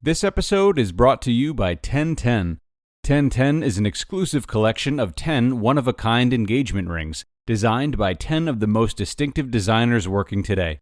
This episode is brought to you by 1010. 1010 is an exclusive collection of 10 one-of-a-kind engagement rings, designed by 10 of the most distinctive designers working today.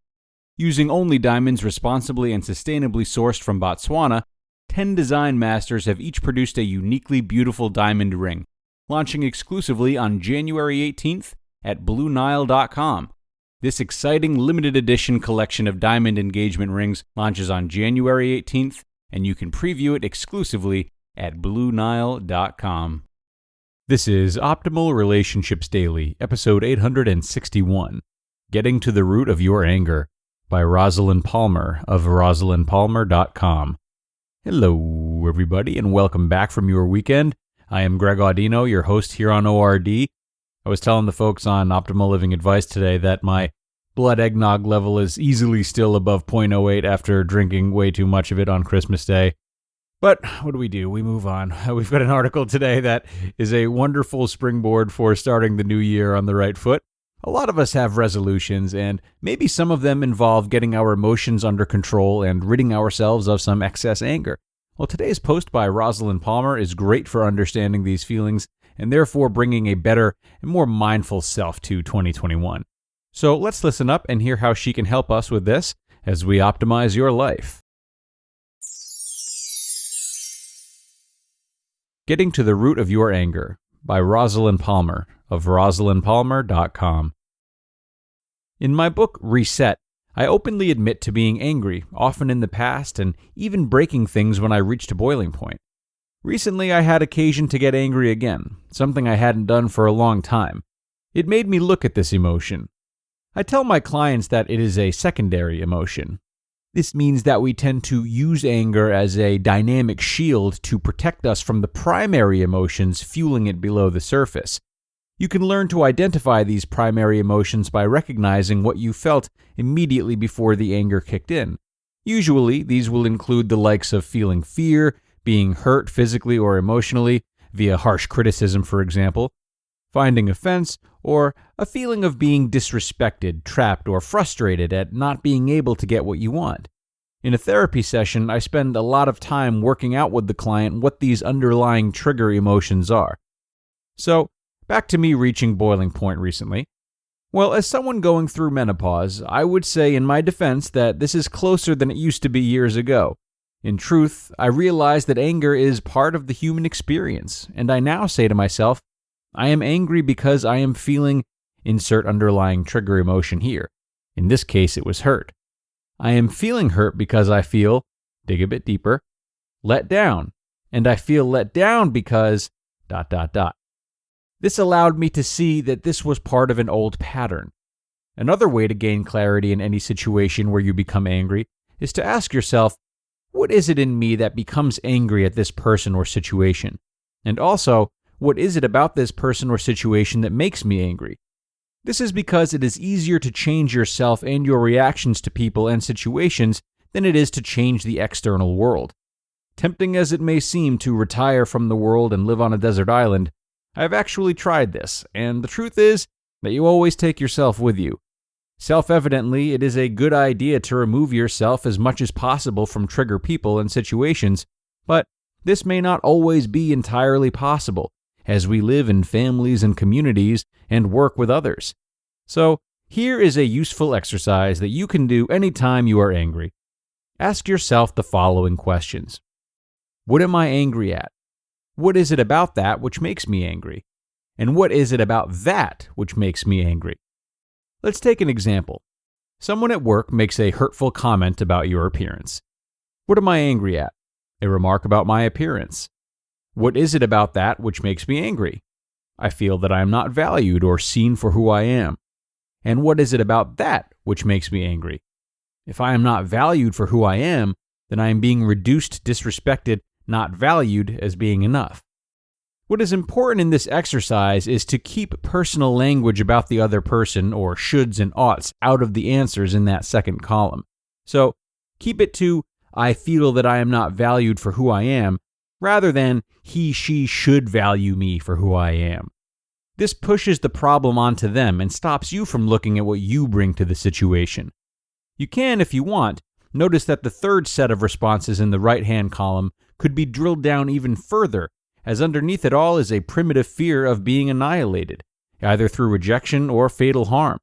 Using only diamonds responsibly and sustainably sourced from Botswana, 10 design masters have each produced a uniquely beautiful diamond ring, launching exclusively on January 18th at BlueNile.com. This exciting limited edition collection of diamond engagement rings launches on January 18th, and you can preview it exclusively at BlueNile.com. This is Optimal Relationships Daily, episode 861, Getting to the Root of Your Anger, by Rosalyn Palmer of RosalynPalmer.com. Hello, everybody, and welcome back from your weekend. I am Greg Audino, your host here on ORD. I was telling the folks on Optimal Living Advice today that my blood eggnog level is easily still above 0.08 after drinking way too much of it on Christmas Day. But what do? We move on. We've got an article today that is a wonderful springboard for starting the new year on the right foot. A lot of us have resolutions, and maybe some of them involve getting our emotions under control and ridding ourselves of some excess anger. Well, today's post by Rosalyn Palmer is great for understanding these feelings and therefore bringing a better and more mindful self to 2021. So let's listen up and hear how she can help us with this as we optimize your life. Getting to the Root of Your Anger, by Rosalyn Palmer of RosalynPalmer.com. In my book, Reset, I openly admit to being angry, often in the past, and even breaking things when I reached a boiling point. Recently, I had occasion to get angry again, something I hadn't done for a long time. It made me look at this emotion. I tell my clients that it is a secondary emotion. This means that we tend to use anger as a dynamic shield to protect us from the primary emotions fueling it below the surface. You can learn to identify these primary emotions by recognizing what you felt immediately before the anger kicked in. Usually, these will include the likes of feeling fear, being hurt physically or emotionally, via harsh criticism, for example, finding offense, or a feeling of being disrespected, trapped, or frustrated at not being able to get what you want. In a therapy session, I spend a lot of time working out with the client what these underlying trigger emotions are. So, back to me reaching boiling point recently. Well, as someone going through menopause, I would say in my defense that this is closer than it used to be years ago. In truth, I realize that anger is part of the human experience, and I now say to myself, I am angry because I am feeling, insert underlying trigger emotion here. In this case, it was hurt. I am feeling hurt because I feel, dig a bit deeper, let down, and I feel let down because, ... This allowed me to see that this was part of an old pattern. Another way to gain clarity in any situation where you become angry is to ask yourself, what is it in me that becomes angry at this person or situation? And also, what is it about this person or situation that makes me angry? This is because it is easier to change yourself and your reactions to people and situations than it is to change the external world. Tempting as it may seem to retire from the world and live on a desert island, I've actually tried this, and the truth is that you always take yourself with you. Self-evidently, it is a good idea to remove yourself as much as possible from trigger people and situations, but this may not always be entirely possible, as we live in families and communities and work with others. So, here is a useful exercise that you can do anytime you are angry. Ask yourself the following questions. What am I angry at? What is it about that which makes me angry? And what is it about that which makes me angry? Let's take an example. Someone at work makes a hurtful comment about your appearance. What am I angry at? A remark about my appearance. What is it about that which makes me angry? I feel that I am not valued or seen for who I am. And what is it about that which makes me angry? If I am not valued for who I am, then I am being reduced, disrespected, not valued as being enough. What is important in this exercise is to keep personal language about the other person, or shoulds and oughts, out of the answers in that second column. So keep it to, I feel that I am not valued for who I am, rather than he, she should value me for who I am. This pushes the problem onto them and stops you from looking at what you bring to the situation. You can, if you want, notice that the third set of responses in the right-hand column could be drilled down even further, as underneath it all is a primitive fear of being annihilated, either through rejection or fatal harm.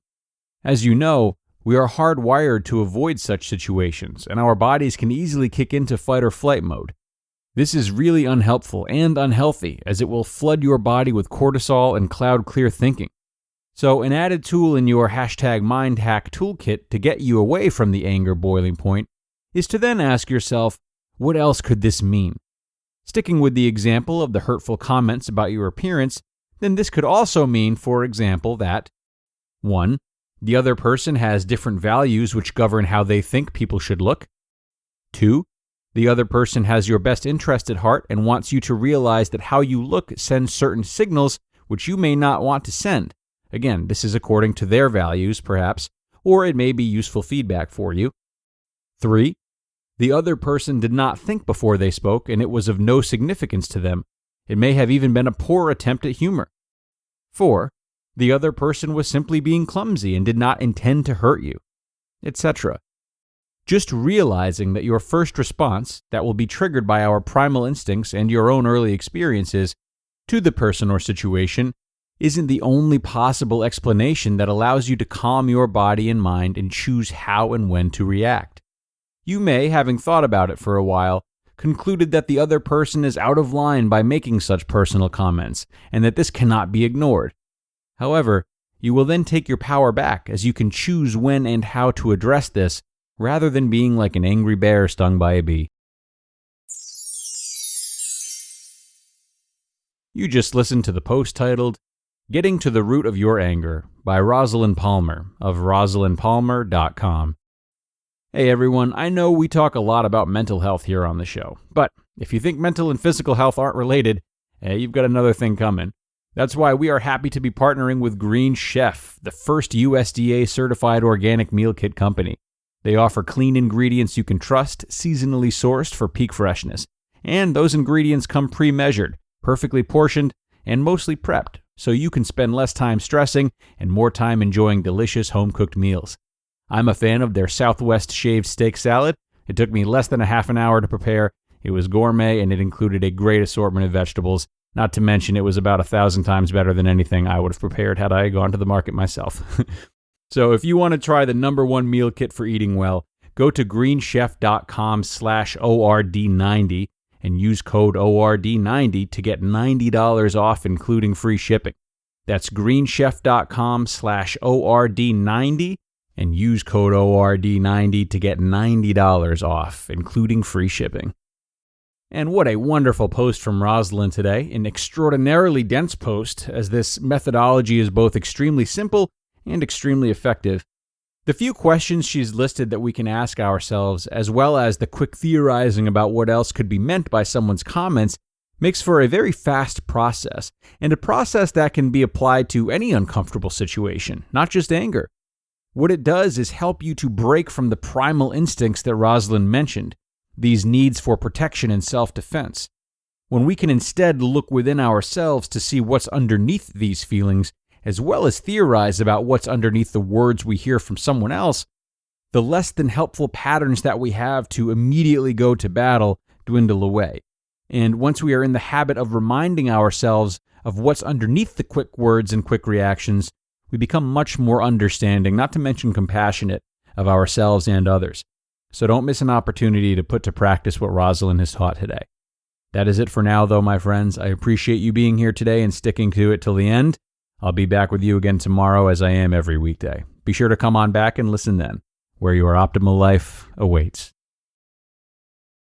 As you know, we are hardwired to avoid such situations, and our bodies can easily kick into fight or flight mode. This is really unhelpful and unhealthy, as it will flood your body with cortisol and cloud-clear thinking. So an added tool in your #MindHack toolkit to get you away from the anger boiling point is to then ask yourself, what else could this mean? Sticking with the example of the hurtful comments about your appearance, then this could also mean, for example, that 1. The other person has different values which govern how they think people should look. 2. The other person has your best interest at heart and wants you to realize that how you look sends certain signals which you may not want to send. Again, this is according to their values, perhaps, or it may be useful feedback for you. 3. The other person did not think before they spoke, and it was of no significance to them. It may have even been a poor attempt at humor. 4. The other person was simply being clumsy and did not intend to hurt you, etc. Just realizing that your first response, that will be triggered by our primal instincts and your own early experiences, to the person or situation, isn't the only possible explanation that allows you to calm your body and mind and choose how and when to react. You may, having thought about it for a while, concluded that the other person is out of line by making such personal comments, and that this cannot be ignored. However, you will then take your power back, as you can choose when and how to address this, rather than being like an angry bear stung by a bee. You just listened to the post titled, Getting to the Root of Your Anger by Rosalyn Palmer of rosalynpalmer.com. Hey everyone, I know we talk a lot about mental health here on the show, but if you think mental and physical health aren't related, you've got another thing coming. That's why we are happy to be partnering with Green Chef, the first USDA-certified organic meal kit company. They offer clean ingredients you can trust, seasonally sourced for peak freshness. And those ingredients come pre-measured, perfectly portioned, and mostly prepped, so you can spend less time stressing and more time enjoying delicious home-cooked meals. I'm a fan of their Southwest shaved steak salad. It took me less than a half an hour to prepare. It was gourmet, and it included a great assortment of vegetables. Not to mention, it was about 1,000 times better than anything I would have prepared had I gone to the market myself. So if you want to try the #1 meal kit for eating well, go to greenchef.com/ORD90 and use code ORD90 to get $90 off, including free shipping. That's greenchef.com/ORD90 and use code ORD90 to get $90 off, including free shipping. And what a wonderful post from Rosalyn today, an extraordinarily dense post, as this methodology is both extremely simple and extremely effective. The few questions she's listed that we can ask ourselves, as well as the quick theorizing about what else could be meant by someone's comments, makes for a very fast process, and a process that can be applied to any uncomfortable situation, not just anger. What it does is help you to break from the primal instincts that Rosalyn mentioned, these needs for protection and self-defense. When we can instead look within ourselves to see what's underneath these feelings, as well as theorize about what's underneath the words we hear from someone else, the less than helpful patterns that we have to immediately go to battle dwindle away. And once we are in the habit of reminding ourselves of what's underneath the quick words and quick reactions, we become much more understanding, not to mention compassionate, of ourselves and others. So don't miss an opportunity to put to practice what Rosalyn has taught today. That is it for now, though, my friends. I appreciate you being here today and sticking to it till the end. I'll be back with you again tomorrow, as I am every weekday. Be sure to come on back and listen then, where your optimal life awaits.